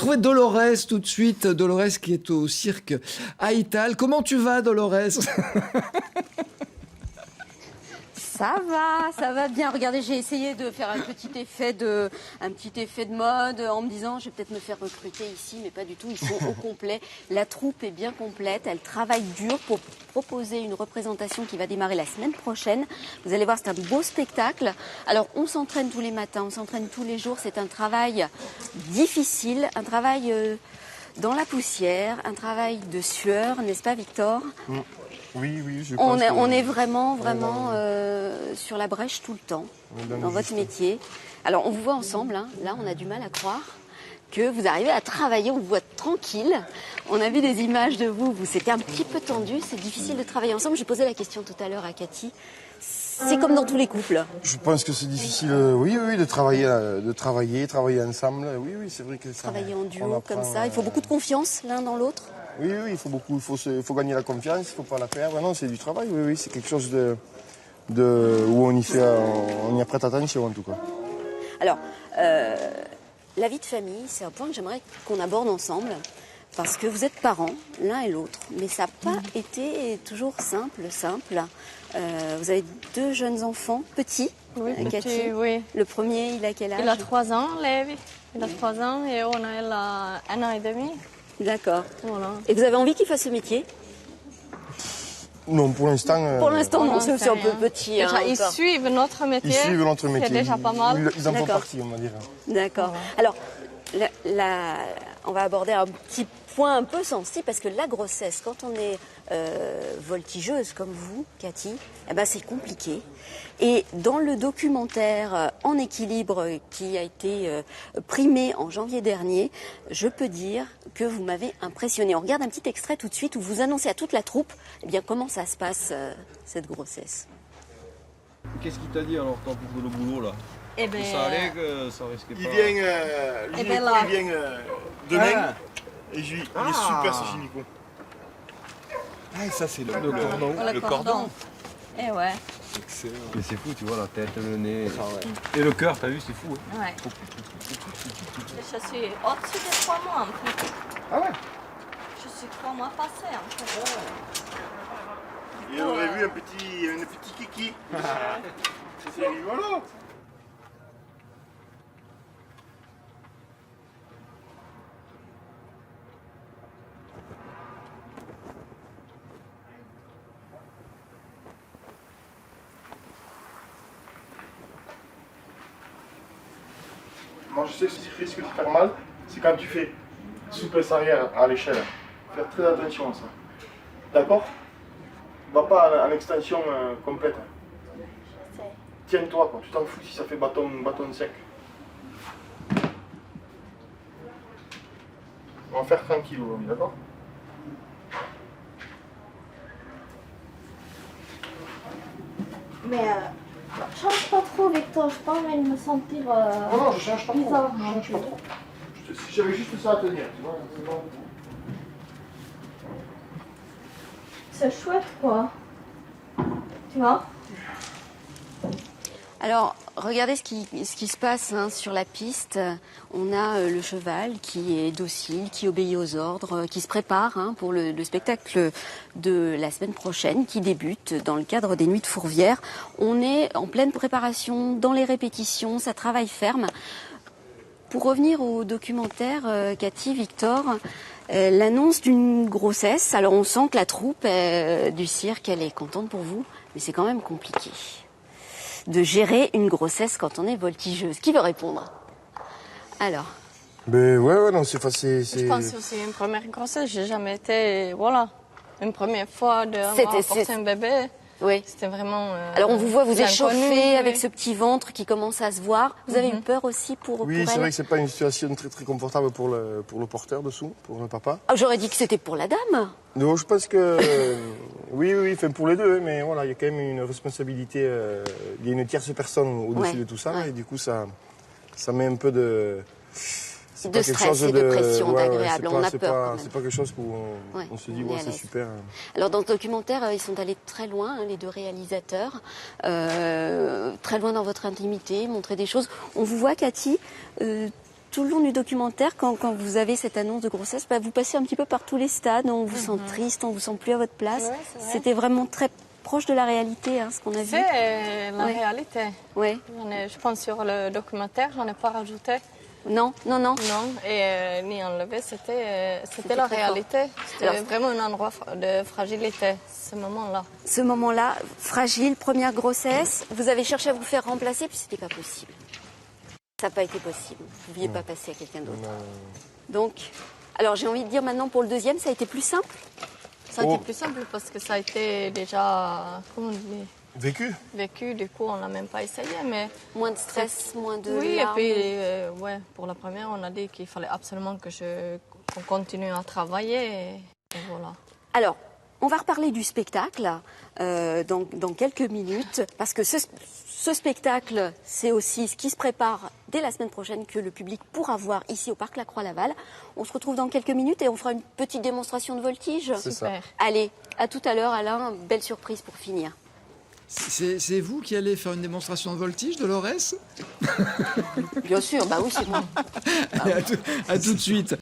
retrouver Dolores tout de suite. Dolores qui est au cirque Haïtal. Comment tu vas, Dolores? Ça va bien. Regardez, j'ai essayé de faire un petit effet de mode en me disant je vais peut-être me faire recruter ici, mais pas du tout. Ils sont au complet. La troupe est bien complète. Elle travaille dur pour proposer une représentation qui va démarrer la semaine prochaine. Vous allez voir, c'est un beau spectacle. Alors, on s'entraîne tous les matins, on s'entraîne tous les jours. C'est un travail difficile, un travail dans la poussière, un travail de sueur, n'est-ce pas, Victor? Oui, je pense on est vraiment sur la brèche tout le temps dans votre métier. Alors, on vous voit ensemble, hein. Là, on a du mal à croire que vous arrivez à travailler, on vous voit tranquille. On a vu des images de vous, c'était un petit peu tendu, c'est difficile de travailler ensemble. J'ai posé la question tout à l'heure à Cathy. C'est comme dans tous les couples. Je pense que c'est difficile, oui, de travailler ensemble. Oui, c'est vrai que ça. Travailler en duo comme ça, il faut beaucoup de confiance l'un dans l'autre. Oui, il faut gagner la confiance, il ne faut pas la perdre. Non, c'est du travail, oui, c'est quelque chose où on y prête attention en tout cas. Alors, la vie de famille, c'est un point que j'aimerais qu'on aborde ensemble, parce que vous êtes parents, l'un et l'autre, mais ça n'a pas été toujours simple. Vous avez 2 jeunes enfants, petits, Cathy. Oui. Le premier, il a quel âge? Il a 3 ans, Levi. Il a 3 ans et Ona, elle a 1 an et demi. D'accord. Voilà. Et vous avez envie qu'il fasse ce métier? Non, pour l'instant... Pour l'instant, non, c'est un peu petit. Déjà, ils suivent notre métier. C'est déjà pas mal. Ils en font partie, on va dire. D'accord. Alors, on va aborder un petit point un peu sensible, parce que la grossesse, quand on est voltigeuse comme vous, Cathy, c'est compliqué. Et dans le documentaire En équilibre qui a été primé en janvier dernier, je peux dire que vous m'avez impressionné. On regarde un petit extrait tout de suite où vous annoncez à toute la troupe comment ça se passe, cette grossesse. Qu'est-ce qu'il t'a dit alors quand pour le boulot là? Eh ben, Ça allait que ça risquait pas. Il vient demain et il est super ce gynéco. Ah, ça c'est le cordon. Le cordon. Eh ouais. Excellent. Mais c'est fou, tu vois, la tête, le nez. Et le cœur, t'as vu, c'est fou. Hein. Ouais. Je suis au-dessus des 3 mois en fait. Ah ouais? Je suis 3 mois passés en fait. Et on aurait vu un petit kiki. C'est rigolo. Moi je sais ce qui risque de faire mal, c'est quand tu fais souplesse arrière à l'échelle. Faire très attention à ça. D'accord? Va pas en extension complète. Tiens-toi, quoi. Tu t'en fous si ça fait bâton sec. On va faire tranquille aujourd'hui, d'accord? Mais change pas trop, Victor, je pas envie de me sentir Non, je change pas trop. bizarre. Je change pas trop. Si j'avais juste ça à tenir, tu vois. C'est chouette, quoi. Tu vois? Alors, regardez ce qui se passe sur la piste. On a le cheval qui est docile, qui obéit aux ordres, qui se prépare pour le spectacle de la semaine prochaine, qui débute dans le cadre des Nuits de Fourvière. On est en pleine préparation, dans les répétitions, ça travaille ferme. Pour revenir au documentaire, Cathy, Victor, l'annonce d'une grossesse. Alors, on sent que la troupe du cirque, elle est contente pour vous, mais c'est quand même compliqué de gérer une grossesse quand on est voltigeuse. Qui veut répondre? Alors. Ben ouais, non, c'est facile. Je pense que c'est une première grossesse. J'ai jamais été, une première fois de porter un bébé. Oui. C'était vraiment. Alors on vous voit vous échauffer avec oui. ce petit ventre qui commence à se voir. Vous avez eu peur aussi pour Oui, elle? c'est vrai que c'est pas une situation très très confortable pour le porteur dessous, pour le papa. Ah, j'aurais dit que c'était pour la dame. Non, je pense que oui, enfin pour les deux, mais voilà, il y a quand même une responsabilité. Il y a une tierce personne au-dessus de tout ça, et du coup ça met un peu de. De stress et de pression, d'agréable. On a peur. C'est pas quelque chose où on se dit, c'est super. Alors, dans ce documentaire, ils sont allés très loin, les 2 réalisateurs. Très loin dans votre intimité, montrer des choses. On vous voit, Cathy, tout le long du documentaire, quand vous avez cette annonce de grossesse, vous passez un petit peu par tous les stades. On vous sent triste, on vous sent plus à votre place. Ouais, c'est vrai. C'était vraiment très proche de la réalité, ce qu'on a vu. C'est la réalité. Oui. Je pense sur le documentaire, j'en ai pas rajouté. Non. Non, et ni enlevé, c'était la réalité. C'était vraiment un endroit de fragilité, ce moment-là. Ce moment-là, fragile, première grossesse, vous avez cherché à vous faire remplacer, puis c'était pas possible. Ça n'a pas été possible. Vous ne pouviez pas passer à quelqu'un d'autre. Donc, alors j'ai envie de dire maintenant pour le deuxième, ça a été plus simple. Ça a été plus simple parce que ça a été déjà, comment on dit, Vécu. vécu. Du coup, on n'a même pas essayé, mais Moins de stress, moins de oui. larmes. Et puis, pour la première, on a dit qu'il fallait absolument qu'on continue à travailler. Et voilà. Alors, on va reparler du spectacle dans quelques minutes, parce que ce spectacle, c'est aussi ce qui se prépare dès la semaine prochaine, que le public pourra voir ici au Parc La Croix-Laval. On se retrouve dans quelques minutes et on fera une petite démonstration de voltige. Super. Allez, à tout à l'heure, Alain. Belle surprise pour finir. C'est vous qui allez faire une démonstration de voltige, Dolores? Bien sûr, oui, c'est moi. Allez, à tout de suite.